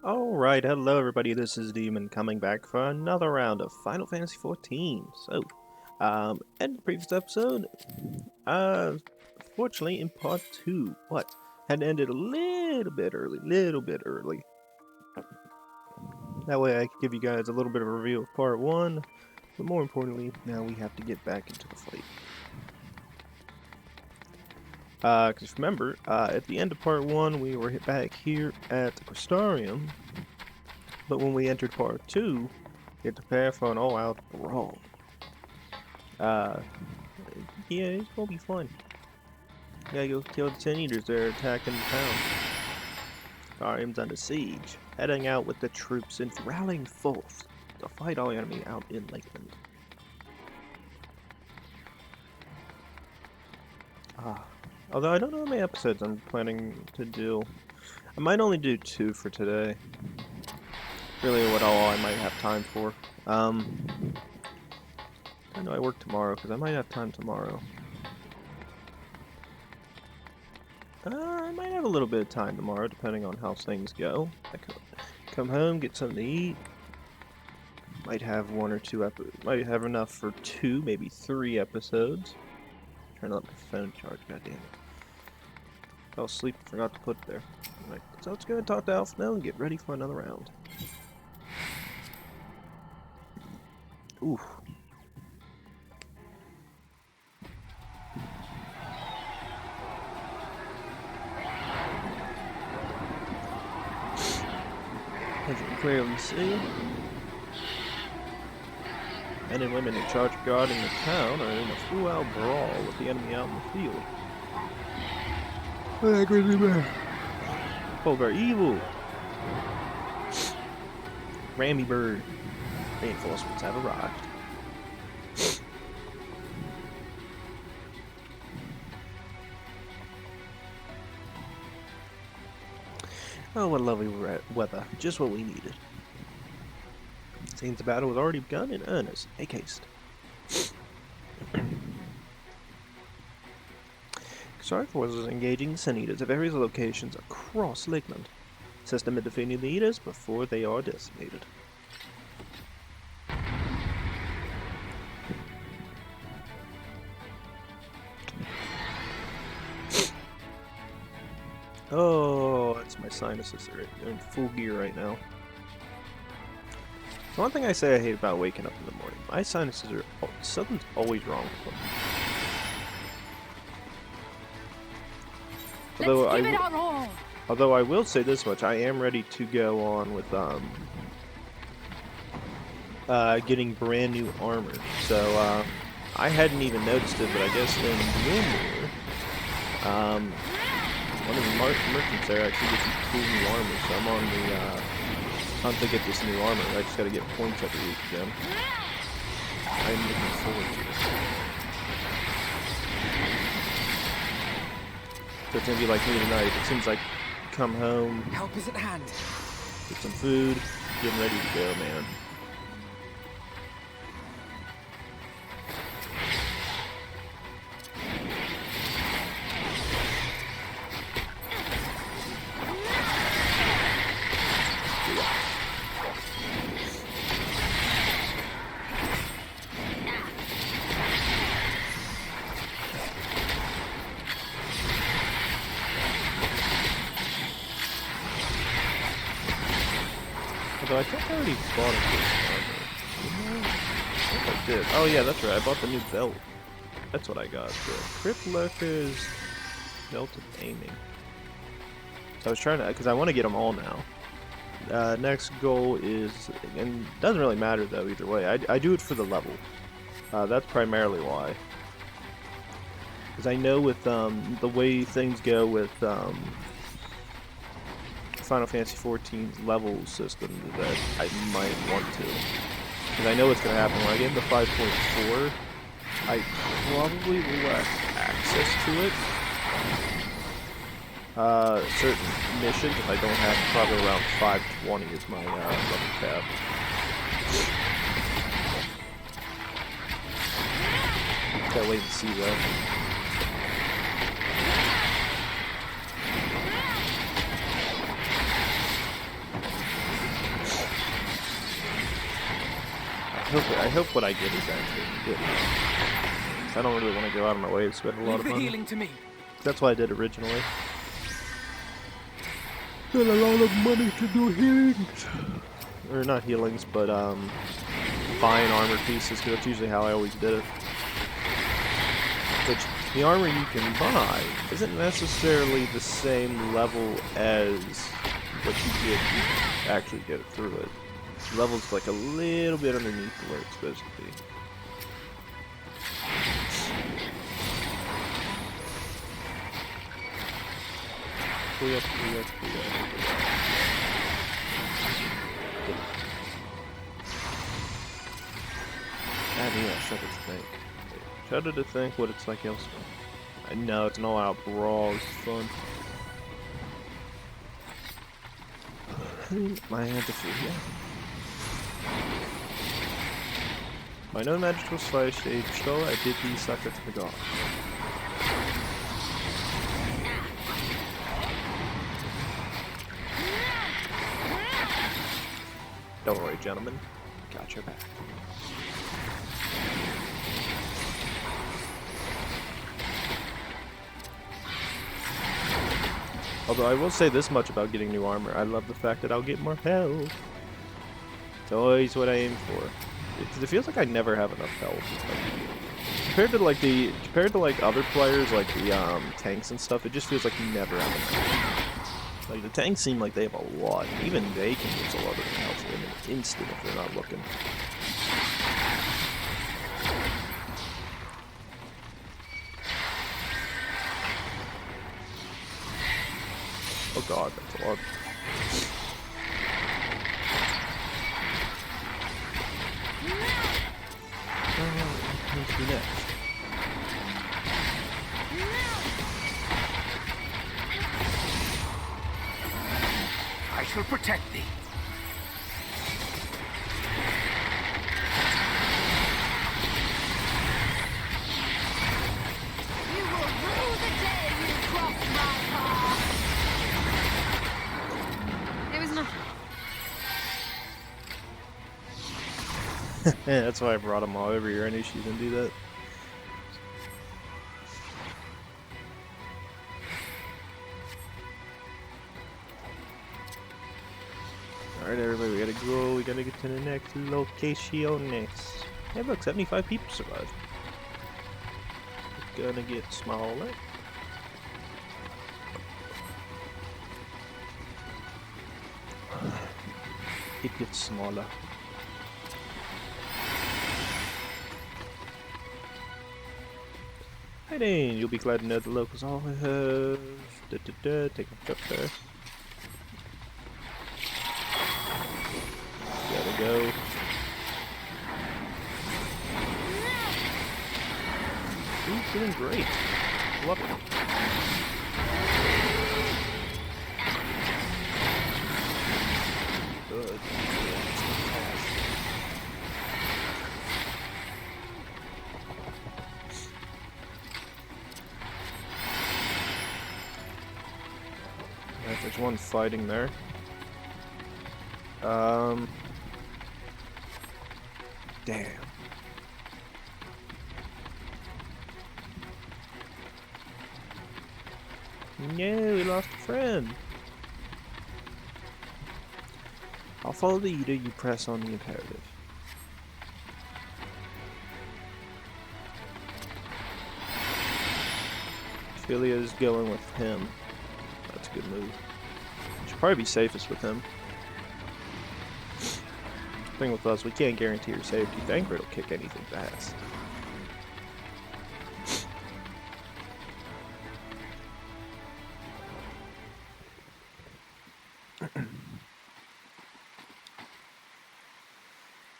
Alright, hello everybody, this is Demon coming back for another round of Final Fantasy XIV. So, in the previous episode, fortunately in part 2, had ended a little bit early. That way I could give you guys a little bit of a review of part 1, but more importantly, now we have to get back into the fight. Because remember, at the end of part 1, we were hit back here at the Crystarium, but when we entered part 2, we had to prepare for an all-out brawl. Yeah, it's gonna be fun. Gotta go kill the 10 Eaters that are attacking the town. Crystarium's under siege, heading out with the troops in rallying force to fight all enemy out in Lakeland. Although I don't know how many episodes I'm planning to do. I might only do 2 for today. Really what all I might have time for. I know I work tomorrow because I might have time tomorrow. I might have a little bit of time tomorrow depending on how things go. I could come home, get something to eat. Might have 1 or 2 might have enough for 2, maybe 3 episodes. Trying to let my phone charge, goddammit. Fell asleep and forgot to put it there. Alright, so let's go and talk to Alpha now and get ready for another round. Ooh. As you can clearly see, men and women in charge of guarding the town are in a full-out brawl with the enemy out in the field. Oh, grizzly bear! Oh, they're evil! Rammy bird. Reinforcements have arrived. Oh, what lovely weather. Just what we needed. Seems the battle has already begun in earnest. Make haste. Xari forces engaging the Sin Eaters at various locations across Lakeland. System in defeating the Eaters before they are decimated. Oh, that's my sinuses. They're in full gear right now. One thing I say I hate about waking up in the morning. My sinuses are... something's always wrong with them. Although I will say this much, I am ready to go on with getting brand new armor. So I hadn't even noticed it, but I guess in Realm Reborn, one of the merchants there actually gets you cool new armor. So I'm on the hunt to get this new armor. I just gotta get points every week again. I'm looking forward to it. So it's gonna be like me tonight. It seems like come home, help is at hand. Get some food, getting ready to go, man. Although I think I already bought this armor. I think I did. Oh yeah, that's right. I bought the new belt. That's what I got. The Crypt Lurker's belt of aiming. So I was trying to, because I want to get them all now. Next goal is, and it doesn't really matter though either way. I do it for the level. That's primarily why. Because I know with the way things go with Final Fantasy XIV's level system that I might want to. Because I know what's going to happen. When I get into 5.4, I probably will have access to it. Certain missions, if I don't have, probably around 520 is my level cap. Gotta wait and see though. I hope what I get is actually good. I don't really want to go out of my way to spend a lot of money. Healing to me. That's what I did originally. Spent a lot of money to do healings. Or not healings, but buying armor pieces, because that's usually how I always did it. Which, the armor you can buy isn't necessarily the same level as what you get if you actually get it through it. The level's like a little bit underneath where it's supposed to be. Pull up. God, yeah, shudder to think. Shudder to think what it's like elsewhere. I know, it's an all-out brawl, it's fun. My hand to free, yeah. By no magical slash stage though, I did the sucker to the god. Don't worry, gentlemen. Got your back. Although I will say this much about getting new armor. I love the fact that I'll get more health. It's always what I aim for. It feels like I never have enough health. Compared to like other players, like the tanks and stuff, it just feels like you never have enough. Like the tanks seem like they have a lot. Even they can get a lot of health in an instant if they're not looking. Oh god, that's a lot. What to do next? I shall protect thee. You will rue the day you crossed my path. It was nothing. Yeah, that's why I brought him all over here. I knew she was gonna do that. Alright, everybody, we gotta go. We gotta get to the next location next. Hey, look, 75 people survived. It's gonna get smaller. It gets smaller. Hydaelyn, you'll be glad to know the locals all have. Take a trip there. Gotta go. He's doing great. Love it. Good. There's one fighting there. Damn. No, we lost a friend. I'll follow the leader, you press on the imperative. Philia's going with him. That's a good move. Should probably be safest with him. Thing with us, we can't guarantee your safety. Thankfully, it'll kick anything fast.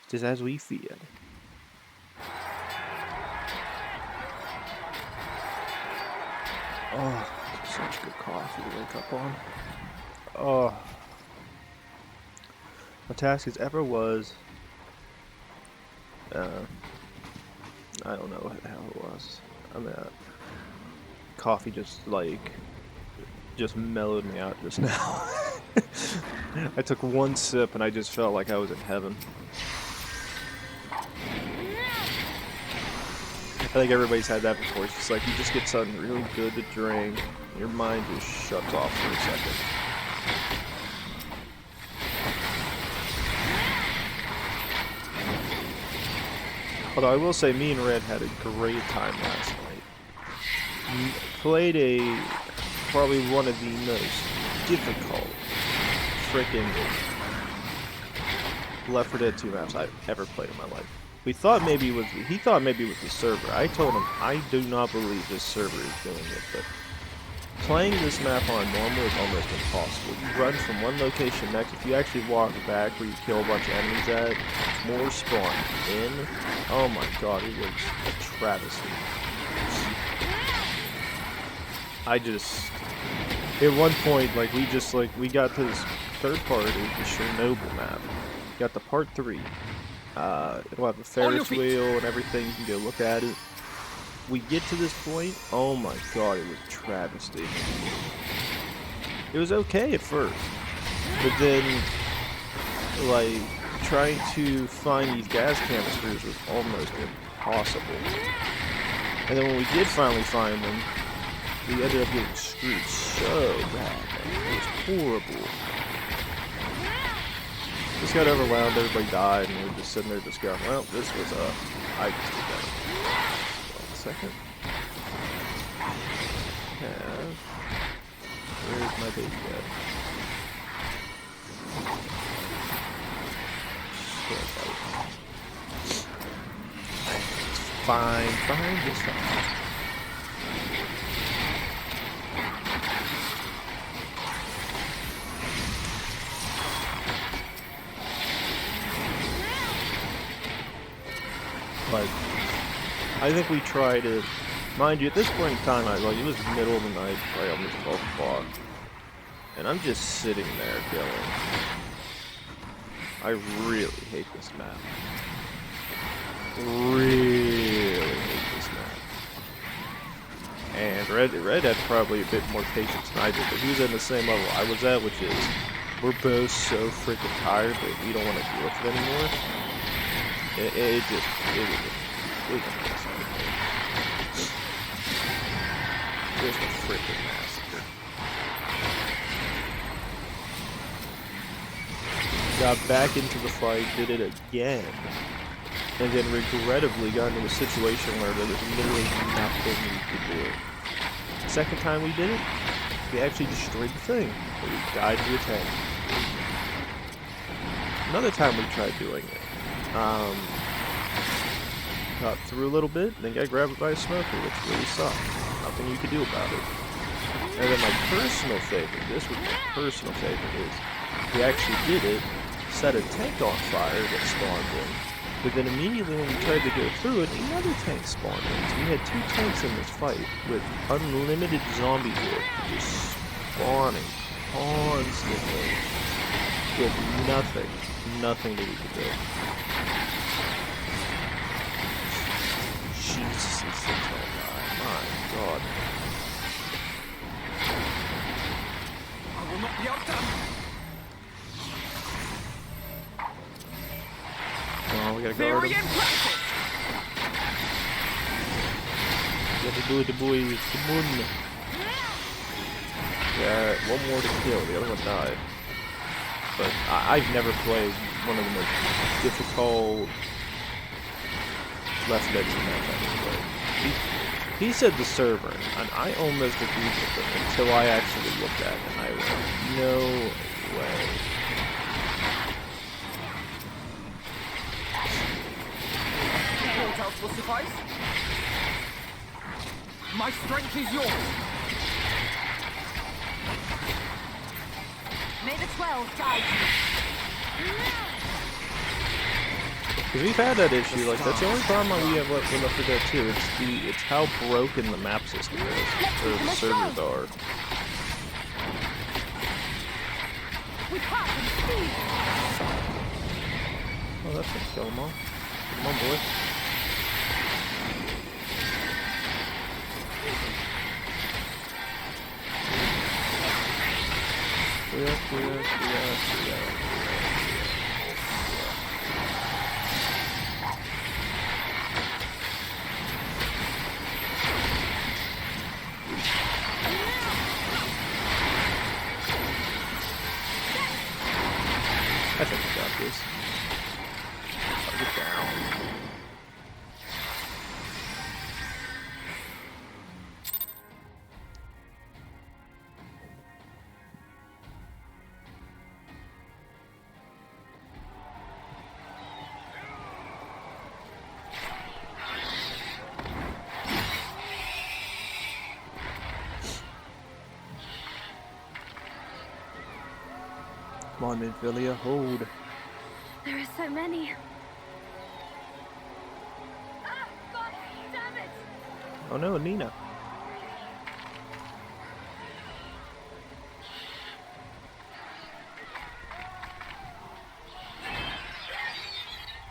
Just as we feared. Oh, such good coffee to wake up on. Oh. My task as ever was, I don't know what the hell it was. I mean, coffee just mellowed me out just now. I took one sip and I just felt like I was in heaven. think everybody's had that before. It's just like you just get something really good to drink, and your mind just shuts off for a second. Although I will say, me and Red had a great time last night. We played probably one of the most difficult freaking Left 4 Dead 2 maps I've ever played in my life. He thought maybe it was the server. I told him I do not believe this server is doing it, but playing this map on normal is almost impossible. You run from one location next. If you actually walk back where you kill a bunch of enemies at, more spawn in. Oh my god, it was a travesty. At one point, like, we got to this third part of the Chernobyl map. Got the part 3. It'll have a Ferris wheel and everything. You can go look at it. We get to this point. Oh my god, it was a travesty. It was okay at first, but then, like, trying to find these gas canisters was almost impossible. And then when we did finally find them, we ended up getting screwed so bad. It was horrible. Just got overwhelmed, everybody died, and we were just sitting there just going, well, this was I just did that. 1 second. Where's my baby at? It's fine, it's fine. But I think we try to, mind you, at this point in time, it was the middle of the night, probably almost 12 o'clock, and I'm just sitting there going, I really hate this map. Really hate this map. And Red had probably a bit more patience than I did, but he was in the same level I was at, which is, we're both so freaking tired that we don't want to deal with it anymore. It was a freaking massacre. Got back into the fight, did it again, and then regrettably got into a situation where there was literally nothing we could do. The second time we did it, we actually destroyed the thing, but we died to a tank. Another time we tried doing it. Got through a little bit, then got grabbed by a smoker, which really sucked. Nothing you could do about it. And then my personal favorite, this was my personal favorite, is we actually did it, set a tank on fire that spawned in, but then immediately when we tried to go through it, another tank spawned in. So we had 2 tanks in this fight with unlimited zombie horde, just spawning constantly with nothing that we could do. Jesus, these things don't die. My god. I will not be outdone. Oh, we gotta guard him. We have to do it, the boys. Come on. Yeah, one more to kill. The other one died. But I've never played one of the most difficult Left 4 Dead 2 maps I've ever played. He said the server, and I almost agreed with him until I actually looked at it, and I went, no way. What else will suffice? My strength is yours. May the 12 guide you. Because we've had that issue, like, that's the only problem we have left in Left 4 Dead 2, it's how broken the map system is, or the servers are. With heart and speed. Oh, that's gonna kill them all. Come on, boy. I think we got this. Target down. Come on, Midvillia, hold. There are so many. Ah, God damn it! Oh no, Nina.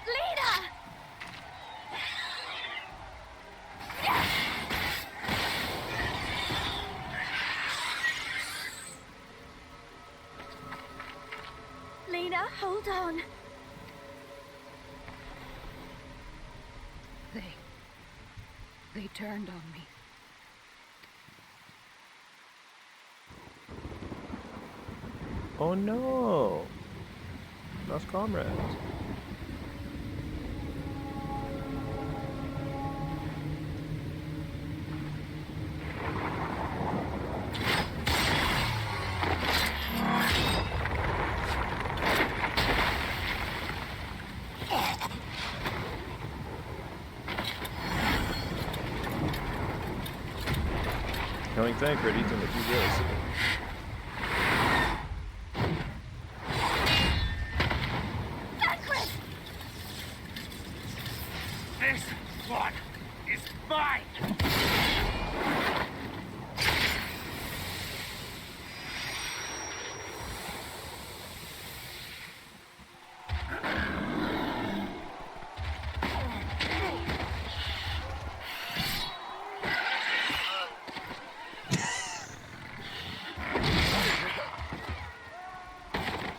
Lena! Lena, hold on. They turned on me. Oh no. Lost comrades. Going Thancred, he's gonna do this. Thancred! This one is mine!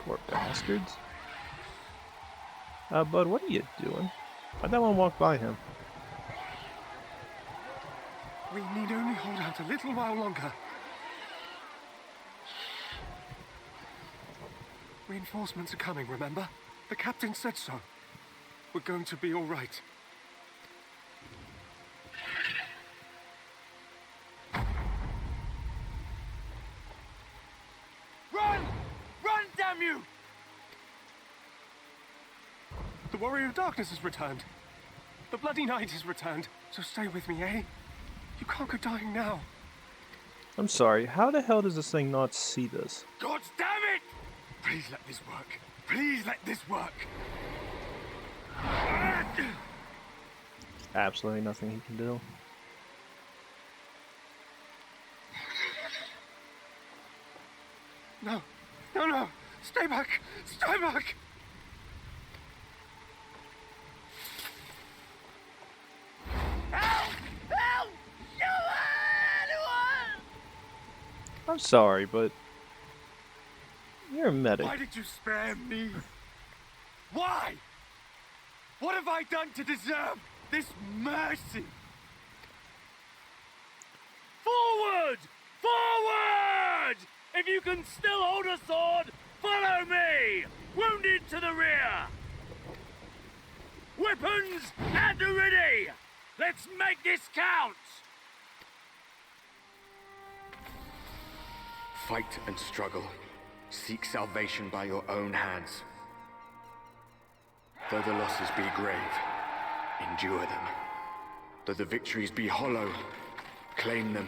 Poor bastards. Bud, what are you doing? Why'd that one walk by him? We need only hold out a little while longer. Reinforcements are coming, remember? The captain said so. We're going to be all right. Run! Run, damn you! The Warrior of Darkness has returned. The Bloody Knight has returned. So stay with me, eh? You can't go dying now. I'm sorry, how the hell does this thing not see this? God damn it! Please let this work. Please let this work. Absolutely nothing he can do. No. No, no. Stay back. Stay back. Help! Help! Anyone! I'm sorry, but you're a medic. Why did you spare me? Why? What have I done to deserve this mercy? Forward! Forward! If you can still hold a sword, follow me! Wounded to the rear! Weapons at the ready! Let's make this count! Fight and struggle. Seek salvation by your own hands. Though the losses be grave, endure them. Though the victories be hollow, claim them.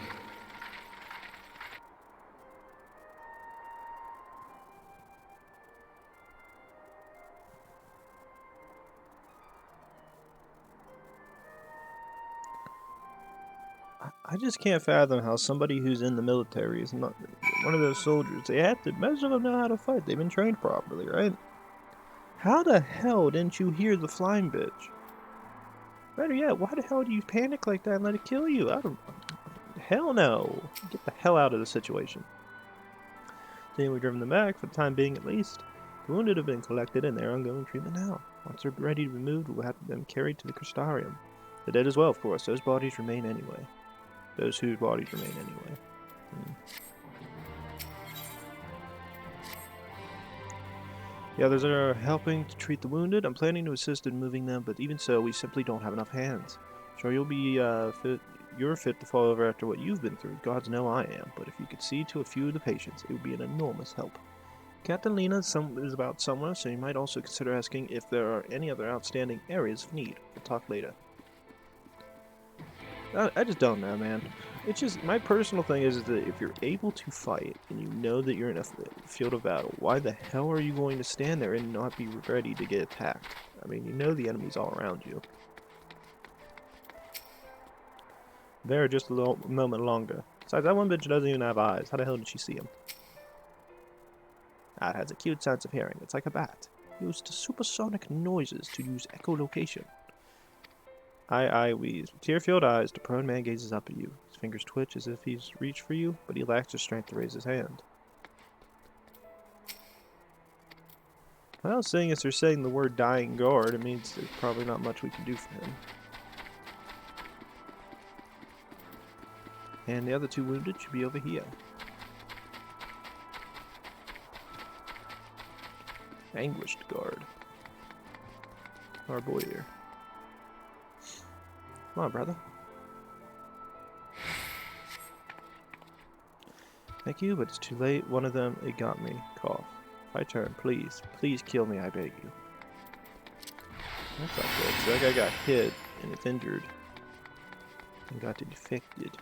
I just can't fathom how somebody who's in the military is not one of those soldiers. They have to, most of them know how to fight. They've been trained properly, right? How the hell didn't you hear the flying bitch? Better yet, why the hell do you panic like that and let it kill you? I don't... Hell no. Get the hell out of the situation. Then we've driven them back, for the time being at least. The wounded have been collected and they're ongoing treatment now. Once they're ready to be removed, we'll have them carried to the Crystarium. The dead as well, of course. Those bodies remain anyway. Those whose bodies remain anyway. The others are helping to treat the wounded. I'm planning to assist in moving them, but even so, we simply don't have enough hands. Sure, you'll be fit. You're fit to fall over after what you've been through. Gods know I am. But if you could see to a few of the patients, it would be an enormous help. Catalina is about somewhere, so you might also consider asking if there are any other outstanding areas of need. We'll talk later. I just don't know, man. It's just, my personal thing is that if you're able to fight, and you know that you're in a field of battle, why the hell are you going to stand there and not be ready to get attacked? I mean, you know the enemy's all around you. There, just a little moment longer. Besides, that one bitch doesn't even have eyes. How the hell did she see him? Ah, it has a cute sense of hearing. It's like a bat. Used supersonic noises to use echolocation. I wheeze. With tear-filled eyes, the prone man gazes up at you. His fingers twitch as if he's reached for you, but he lacks the strength to raise his hand. Well, seeing as they're saying the word dying guard, it means there's probably not much we can do for him. And the other two wounded should be over here. Anguished guard. Our boy here. Come on, brother. Thank you, but it's too late. One of them, it got me. Cough. My turn, please. Please kill me, I beg you. That's not good. So that guy got hit, and it's injured. And got infected.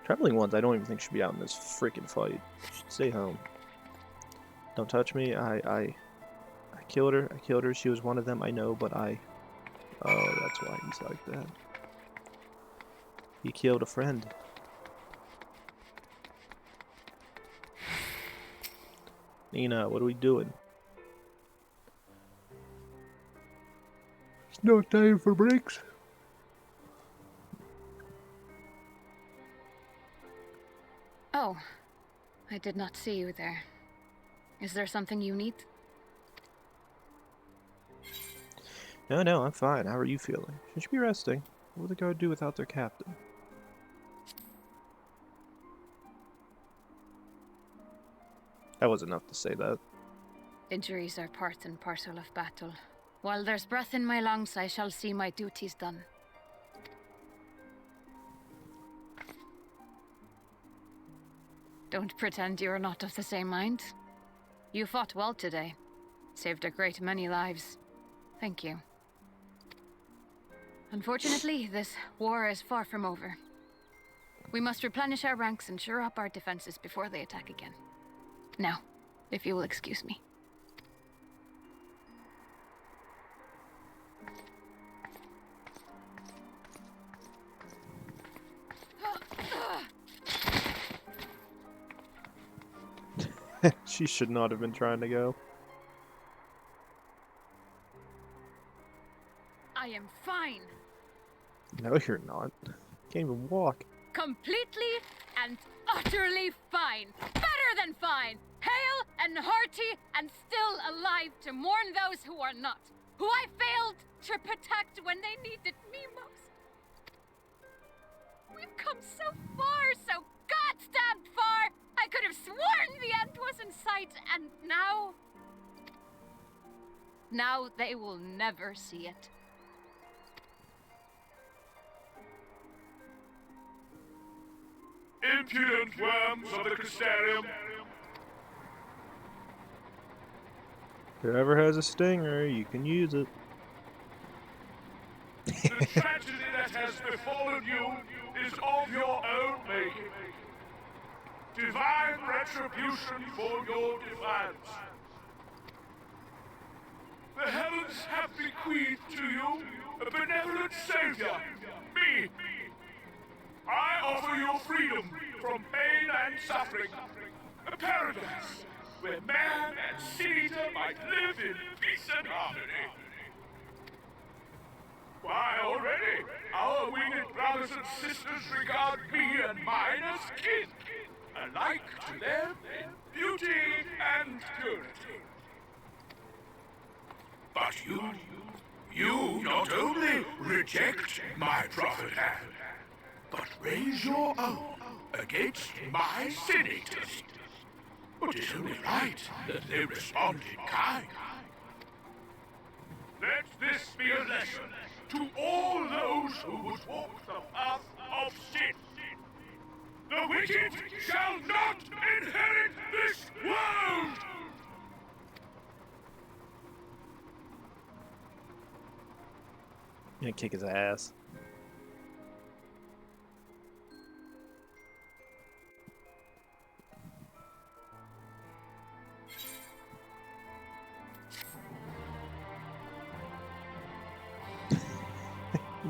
Traveling ones I don't even think should be out in this freaking fight. Should stay home. Don't touch me. I killed her. I killed her. She was one of them. I know, but I... Oh, that's why he's like that. He killed a friend. Nina, what are we doing? It's no time for breaks. Oh, I did not see you there. Is there something you need? No, I'm fine. How are you feeling? Should you be resting? What would the guard do without their captain? That was enough to say that. Injuries are part and parcel of battle. While there's breath in my lungs, I shall see my duties done. Don't pretend you're not of the same mind. You fought well today. Saved a great many lives. Thank you. Unfortunately, this war is far from over. We must replenish our ranks and shore up our defenses before they attack again. Now, if you will excuse me. She should not have been trying to go. I am fine. No, you're not. Can't even walk. Completely and utterly fine. Better than fine. Hale and hearty and still alive to mourn those who are not. Who I failed to protect when they needed me most. We've come so far, so goddamn far. I could have sworn the end was in sight, and now... Now they will never see it. Impudent worms of the Crystarium! Whoever has a stinger, you can use it. The tragedy that has befallen you is of your own making. Divine retribution for your defiance. The heavens have bequeathed to you a benevolent savior, me. I offer you freedom from pain and suffering. A paradise where man and seed-eater might live in peace and harmony. Why, already, our winged brothers and sisters regard me and mine as kin, alike to them in beauty and purity. But you not only reject my prophet hand, but raise your own against my senators. But it's only right that they respond in kind. Let this be a lesson to all those who would walk the path of sin. The wicked shall not inherit this world! Gonna kick his ass.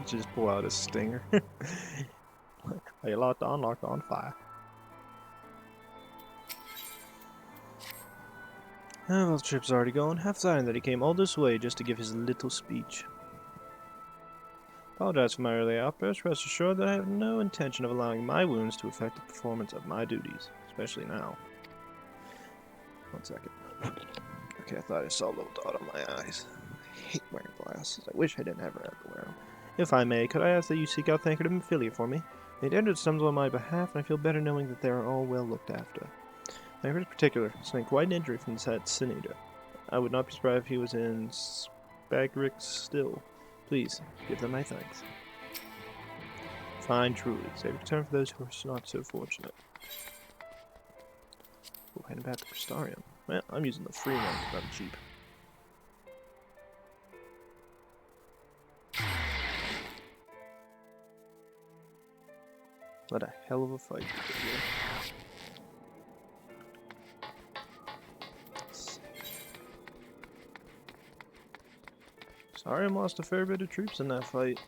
Just pull out a stinger. Are you locked on? Locked on fire. Oh, well, the trip's already going. Half silent that he came all this way just to give his little speech. Apologize for my early outburst. Rest assured that I have no intention of allowing my wounds to affect the performance of my duties, especially now. 1 second. Okay, I thought I saw a little dot on my eyes. I hate wearing glasses. I wish I didn't ever have to wear them. If I may, could I ask that you seek out Thancred and Mephilia for me? They entered stumble on my behalf, and I feel better knowing that they are all well looked after. Thancred in particular, sustained quite an injury from that sin eater. I would not be surprised if he was in Spagrix still. Please, give them my thanks. Fine, truly. Save a return for those who are not so fortunate. Oh, heading back to Crystarium. Well, I'm using the free one because I'm cheap. What a hell of a fight we did here. Sorry, I lost a fair bit of troops in that fight.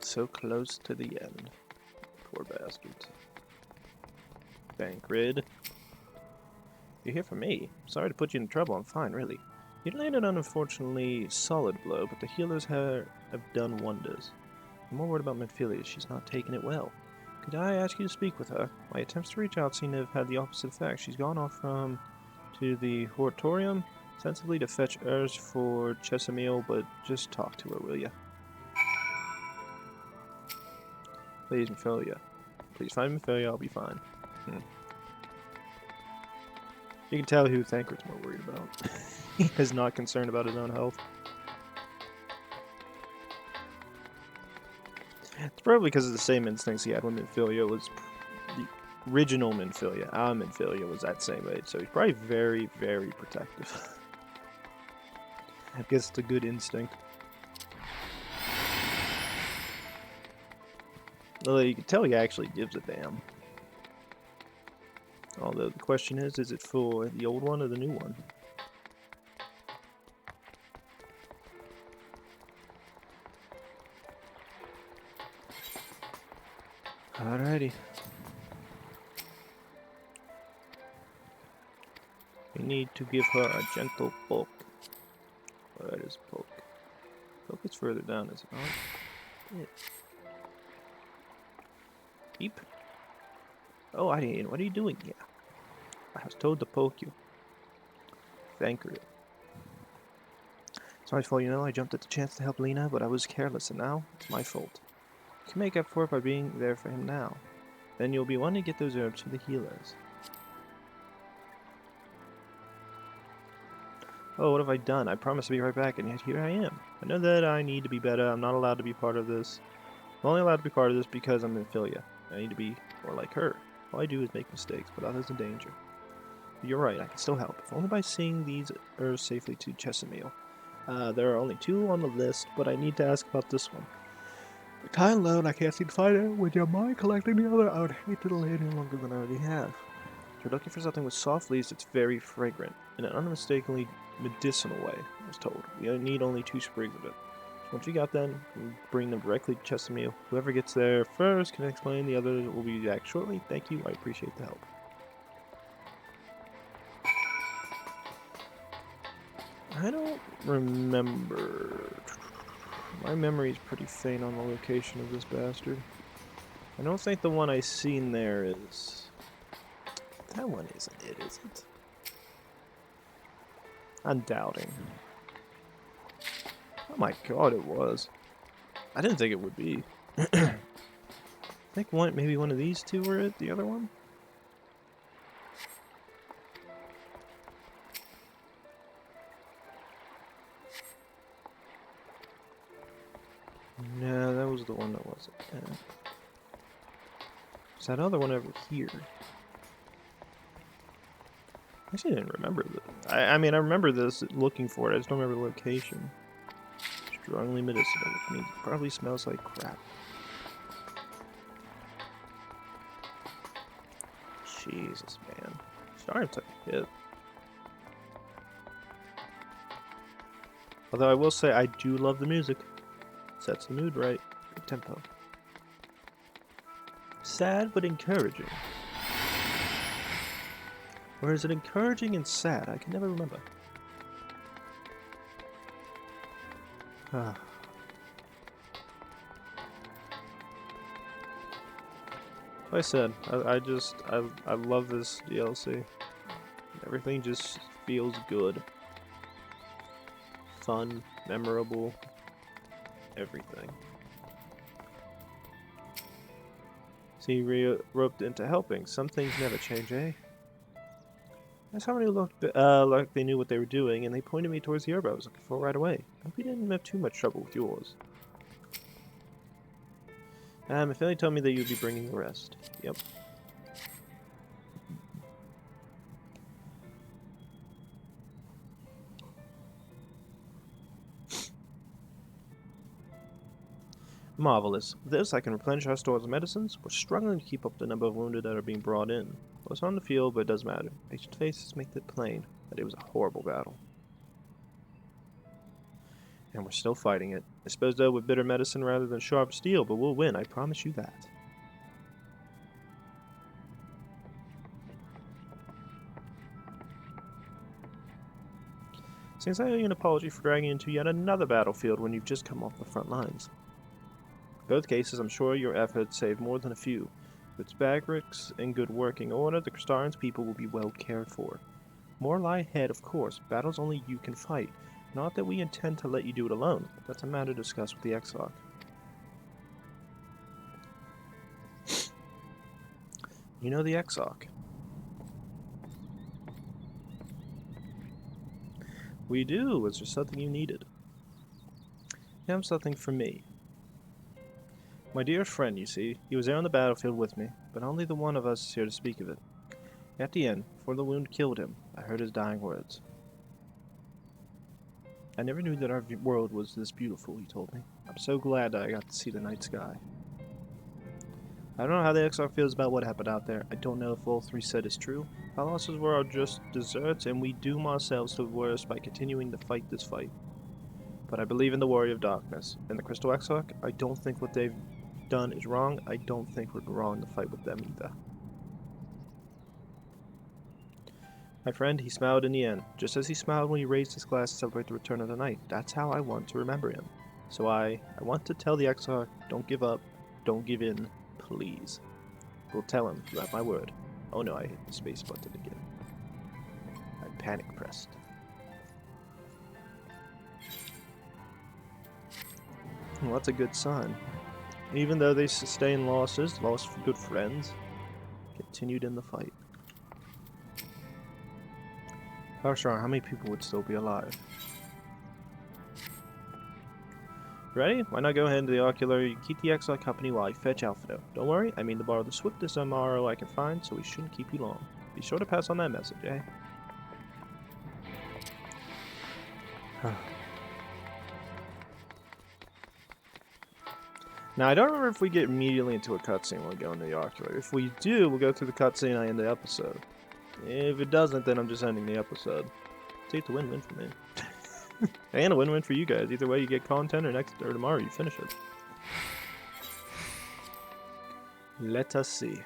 So close to the end. Poor bastards. Thancred. You're here for me. Sorry to put you in trouble. I'm fine, really. You landed an unfortunately solid blow, but the healers have done wonders. I'm more worried about Mephilia. She's not taking it well. Could I ask you to speak with her? My attempts to reach out seem to have had the opposite effect. She's gone off to the Hortorium, sensibly to fetch Urz for Chesamil, but just talk to her, will you? Please, Mephilia. Please find Mephilia, I'll be fine. You can tell who Thancred's more worried about. He is not concerned about his own health. It's probably because of the same instincts he had when Mephilia was the original Mephilia. Our Mephilia was that same age, so he's probably very, very protective. I guess it's a good instinct. Although you can tell he actually gives a damn. Although the question is it for the old one or the new one? Alrighty. We need to give her a gentle poke. Where is poke? Poke is further down, is it not? Yeah. Beep. Oh, what are you doing here? I was told to poke you. Thancred. Sorry for you know, I jumped at the chance to help Lena, but I was careless, and now it's my fault. You can make up for it by being there for him now. Then you'll be wanting to get those herbs for the healers. Oh, what have I done? I promised to be right back, and yet here I am. I know that I need to be better. I'm not allowed to be part of this. I'm only allowed to be part of this because I'm in Mephilia. I need to be more like her. All I do is make mistakes, put others in danger. But you're right, I can still help, if only by seeing these herbs safely to Chesamil. There are only 2 on the list, but I need to ask about this one. The time alone, I can't seem to find it. Would you mind collecting the other? I would hate to delay any longer than I already have. If you're looking for something with soft leaves that's very fragrant, in an unmistakably medicinal way, I was told. We need only 2 sprigs of it. So once you got them, we'll bring them directly to Chesamil. Whoever gets there first can explain, the others will be back shortly. Thank you, I appreciate the help. I don't remember. My memory's pretty faint on the location of this bastard. I don't think the one I seen there is... That one isn't it, is it? I'm doubting. Oh my god, it was. I didn't think it would be. I think maybe one of these two were it, the other one? No, that was the one that wasn't. There's that other one over here. I actually didn't remember that. I mean, I remember this, looking for it. I just don't remember the location. Strongly medicinal, which means it probably smells like crap. Jesus, man. Starting to hit. Although I will say, I do love the music. Sets the mood right. Good tempo. Sad but encouraging. Or is it encouraging and sad? I can never remember. Like I said, I love this DLC. Everything just feels good. Fun, memorable, everything. See, roped into helping. Some things never change, eh? Somebody looked like they knew what they were doing, and they pointed me towards the herb I was looking for right away. Hope you didn't have too much trouble with yours. If only told me that you'd be bringing the rest. Yep. Marvelous. With this, I can replenish our stores of medicines. We're struggling to keep up the number of wounded that are being brought in. Well, it's on the field, but it doesn't matter. Patient faces make it plain that it was a horrible battle. And we're still fighting it. I suppose, though, with bitter medicine rather than sharp steel, but we'll win, I promise you that. Since I owe you an apology for dragging you into yet another battlefield when you've just come off the front lines. In both cases, I'm sure your efforts saved more than a few. With Spagrix in good working order, the Crystarran's people will be well cared for. More lie ahead, of course. Battles only you can fight. Not that we intend to let you do it alone. That's a matter discussed with the Exarch. You know the Exarch? We do. Was there something you needed? You have something for me. My dear friend, you see, he was there on the battlefield with me, but only the one of us is here to speak of it. At the end, before the wound killed him, I heard his dying words. I never knew that our world was this beautiful, he told me. I'm so glad that I got to see the night sky. I don't know how the Exarch feels about what happened out there. I don't know if all three said is true. Our losses were our just deserts, and we doom ourselves to the worst by continuing to fight this fight. But I believe in the Warrior of Darkness. And the Crystal Exarch, I don't think what they've done is wrong. I don't think we're wrong to fight with them either. My friend, he smiled in the end, just as he smiled when he raised his glass to celebrate the return of the night. That's how I want to remember him. So I want to tell the Exarch, don't give up, don't give in, please. We'll tell him, you have my word. Oh no, I hit the space button again. I panic pressed. Well, that's a good sign. Even though they sustained losses, lost good friends, continued in the fight. How strong? How many people would still be alive? Ready? Why not go ahead into the ocular? You keep the Exile company while I fetch Alphato. Don't worry, I mean to borrow the swiftest MRO I can find, so we shouldn't keep you long. Be sure to pass on that message, eh? Now, I don't remember if we get immediately into a cutscene when we go into the ocular. If we do, we'll go through the cutscene and I end the episode. If it doesn't, then I'm just ending the episode. See, it's a win-win for me. And a win-win for you guys. Either way, you get content, or tomorrow you finish it. Let us see.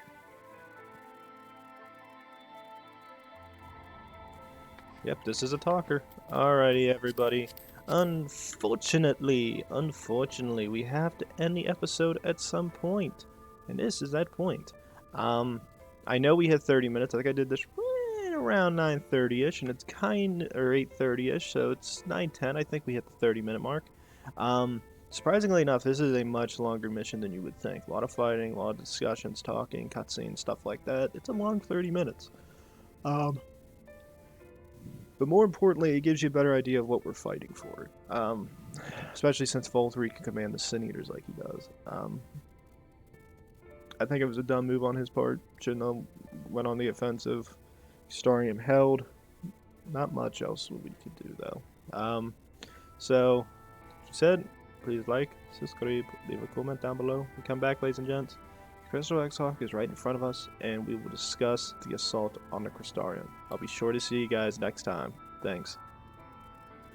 Yep, this is a talker. Alrighty, everybody. Unfortunately, we have to end the episode at some point. And this is that point. I know we had 30 minutes. I think I did this around 9:30ish, and it's or 8:30ish, so it's 9:10. I think we hit the 30-minute mark. Surprisingly enough, this is a much longer mission than you would think. A lot of fighting, a lot of discussions, talking, cutscenes, stuff like that. It's a long 30 minutes. But more importantly, it gives you a better idea of what we're fighting for. Especially since Vol 3 can command the Sin Eaters like he does. I think it was a dumb move on his part. Shouldn't have went on the offensive. Starium held. Not much else we could do though. So, like you said, please like, subscribe, leave a comment down below. We come back, ladies and gents. Crystal X-Hawk is right in front of us, and we will discuss the assault on the Crystarium. I'll be sure to see you guys next time. Thanks.